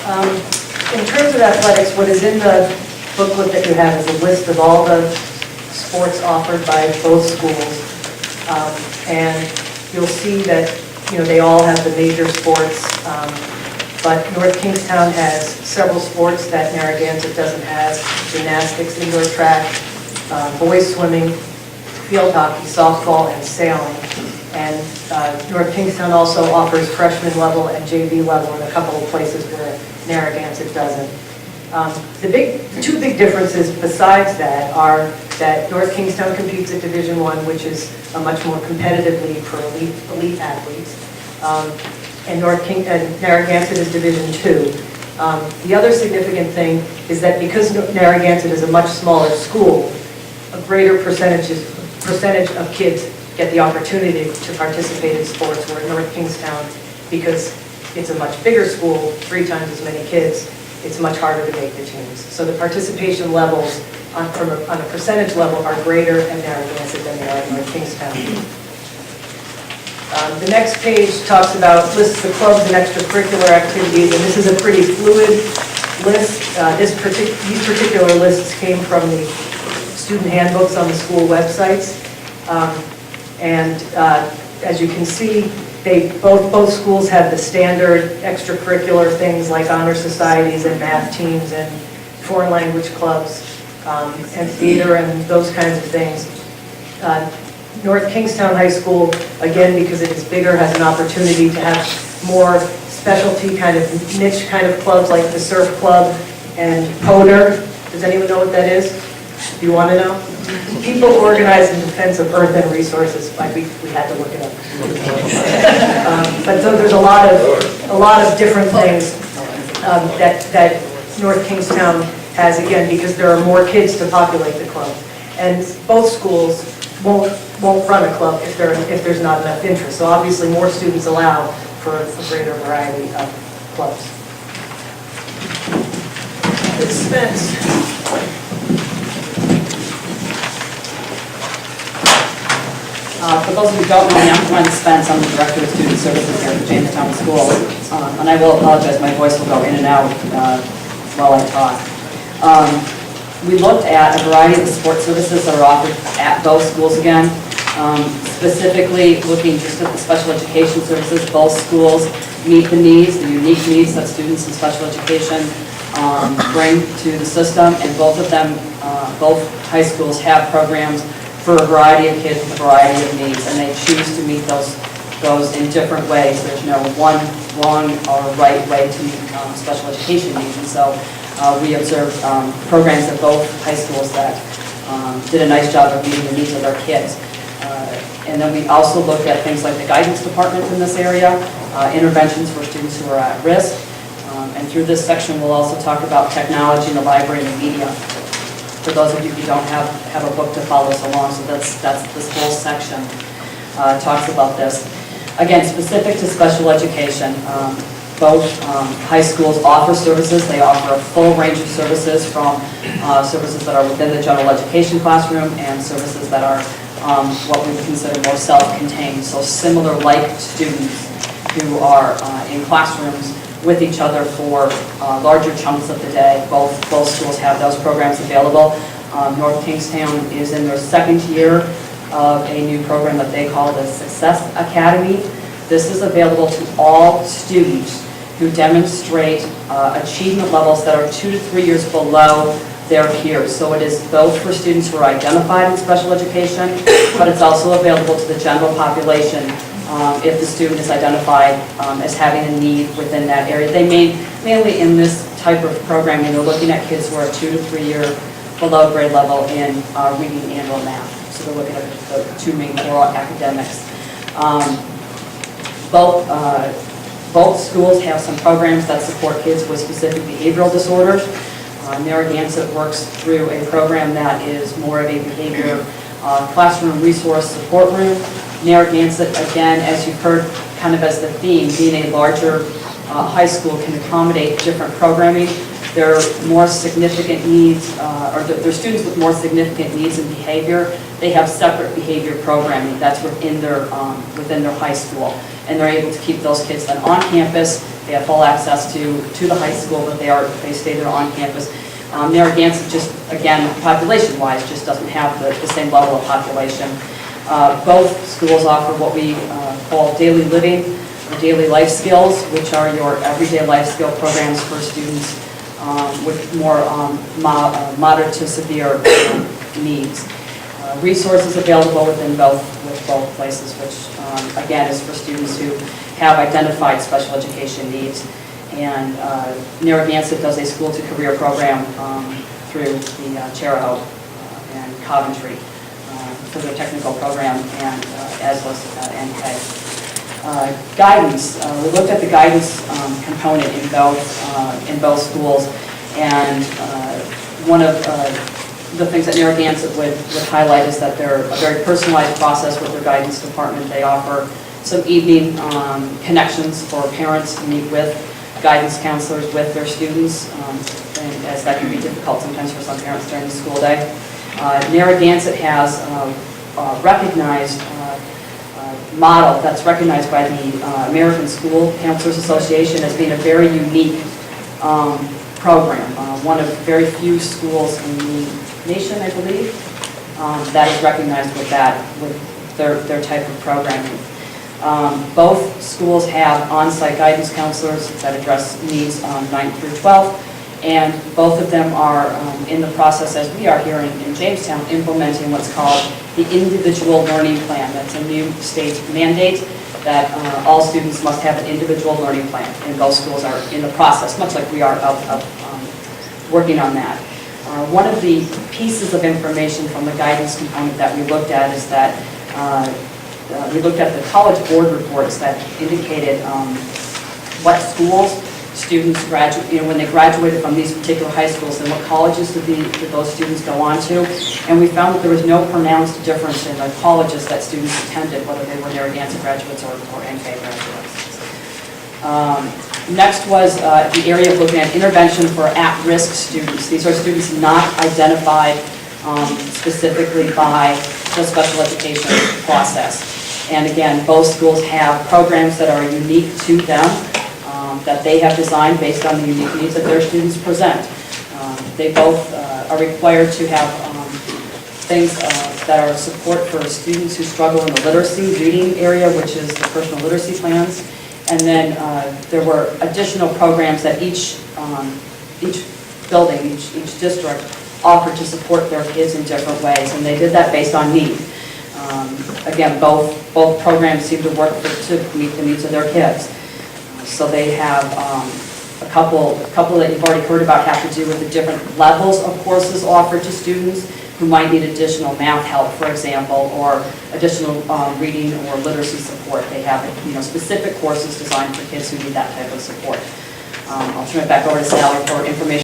In terms of athletics, what is in the booklet that you have is a list of all the sports offered by both schools. And you'll see that, they all have the major sports, but North Kingstown has several sports that Narragansett doesn't have: gymnastics, indoor track, boys swimming, field hockey, softball, and sailing. And North Kingstown also offers freshman level and JV level in a couple of places where Narragansett doesn't. The two big differences besides that are that North Kingstown competes at Division I, which is a much more competitive league for elite athletes, and Narragansett is Division II. The other significant thing is that because Narragansett is a much smaller school, a greater percentage of kids get the opportunity to participate in sports, where at North Kingstown, because it's a much bigger school, 3 times as many kids, it's much harder to make the teams. So the participation levels on a percentage level are greater in Narragansett than they are in North Kingstown. The next page lists the clubs and extracurricular activities, and this is a pretty fluid list. These particular lists came from the student handbooks on the school websites. As you can see, both schools have the standard extracurricular things like honor societies and math teams and foreign language clubs and theater and those kinds of things. North Kingstown High School, again, because it is bigger, has an opportunity to have more specialty niche kind of clubs like the Surf Club and PODER. Does anyone know what that is? Do you want to know? People organized in defense of earth and resources. We had to look it up. But so there's a lot of different things that North Kingstown has, again, because there are more kids to populate the club. And both schools won't run a club if there's not enough interest. So obviously more students allow for a greater variety of clubs. Expense. For those of you who don't know me, I'm Gwen Spence. I'm the Director of Student Services here at the Jamestown School. And I will apologize, my voice will go in and out while I talk. We looked at a variety of the support services that are offered at both schools again. Specifically looking just at the special education services. Both schools meet the needs, the unique needs that students in special education bring to the system, and both high schools have programs for a variety of kids with a variety of needs, and they choose to meet those in different ways. There's no one wrong or right way to meet special education needs, and so we observed programs at both high schools that did a nice job of meeting the needs of their kids. And then we also looked at things like the guidance department in this area, interventions for students who are at risk, and through this section we'll also talk about technology in the library and the media. For those of you who don't have a book to follow us along, so that's this whole section talks about this. Again, specific to special education, both high schools offer services. They offer a full range of services, from services that are within the general education classroom and services that are what we would consider more self-contained, so similar-like students who are in classrooms with each other for larger chunks of the day. Both schools have those programs available. North Kingstown is in their 2nd year of a new program that they call the Success Academy. This is available to all students who demonstrate achievement levels that are 2 to 3 years below their peers. So it is both for students who are identified in special education, but it's also available to the general population if the student is identified as having a need within that area. They mainly in this type of programming, they're looking at kids who are 2 to 3 year below grade level in reading and or math. So they're looking at the 2 main core academics. Both schools have some programs that support kids with specific behavioral disorders. Narragansett works through a program that is more of a behavior classroom resource support room. Narragansett, again, as you've heard kind of as the theme, being a larger high school, can accommodate different programming. There are more significant needs, or there are students with more significant needs in behavior. They have separate behavior programming that's within their high school, and they're able to keep those kids then on campus They have full access to the high school, but they stay there on campus. Narragansett just, again, population-wise, just doesn't have the same level of population. Both schools offer what we call daily living or daily life skills, which are your everyday life skill programs for students with more moderate to severe needs. Resources available with both places, which again is for students who have identified special education needs. And Narragansett does a school to career program through the Charahoe and Coventry for their technical program, and as was NK. Guidance. We looked at the guidance component in both schools, and one of the things that Narragansett would highlight is that they're a very personalized process with their guidance department. They offer some evening connections for parents to meet with guidance counselors with their students, and as that can be difficult sometimes for some parents during the school day. Narragansett has a recognized model that's recognized by the American School Counselors Association as being a very unique program. One of very few schools in the nation, I believe, that is recognized with their type of programming. Both schools have on-site guidance counselors that address needs 9th through 12th, and both of them are in the process, as we are here in Jamestown, implementing what's called the individual learning plan. That's a new state mandate that all students must have an individual learning plan, and both schools are in the process, much like we are, of working on that. One of the pieces of information from the guidance component that we looked at is that we looked at the College Board reports that indicated what schools students graduate, when they graduated from these particular high schools, and what colleges did those students go on to. And we found that there was no pronounced difference in the colleges that students attended, whether they were Narragansett graduates or NK graduates. Next was the area of looking at intervention for at-risk students. These are students not identified specifically by the special education process. And again, both schools have programs that are unique to them, that they have designed based on the unique needs that their students present. They both are required to have things that are support for students who struggle in the literacy reading area, which is the personal literacy plans. And then there were additional programs that each building, each district offered to support their kids in different ways, and they did that based on need. Again, both programs seem to work to meet the needs of their kids. So they have a couple that you've already heard about have to do with the different levels of courses offered to students who might need additional math help, for example, or additional reading or literacy support. They have specific courses designed for kids who need that type of support. I'll turn it back over to Sally for information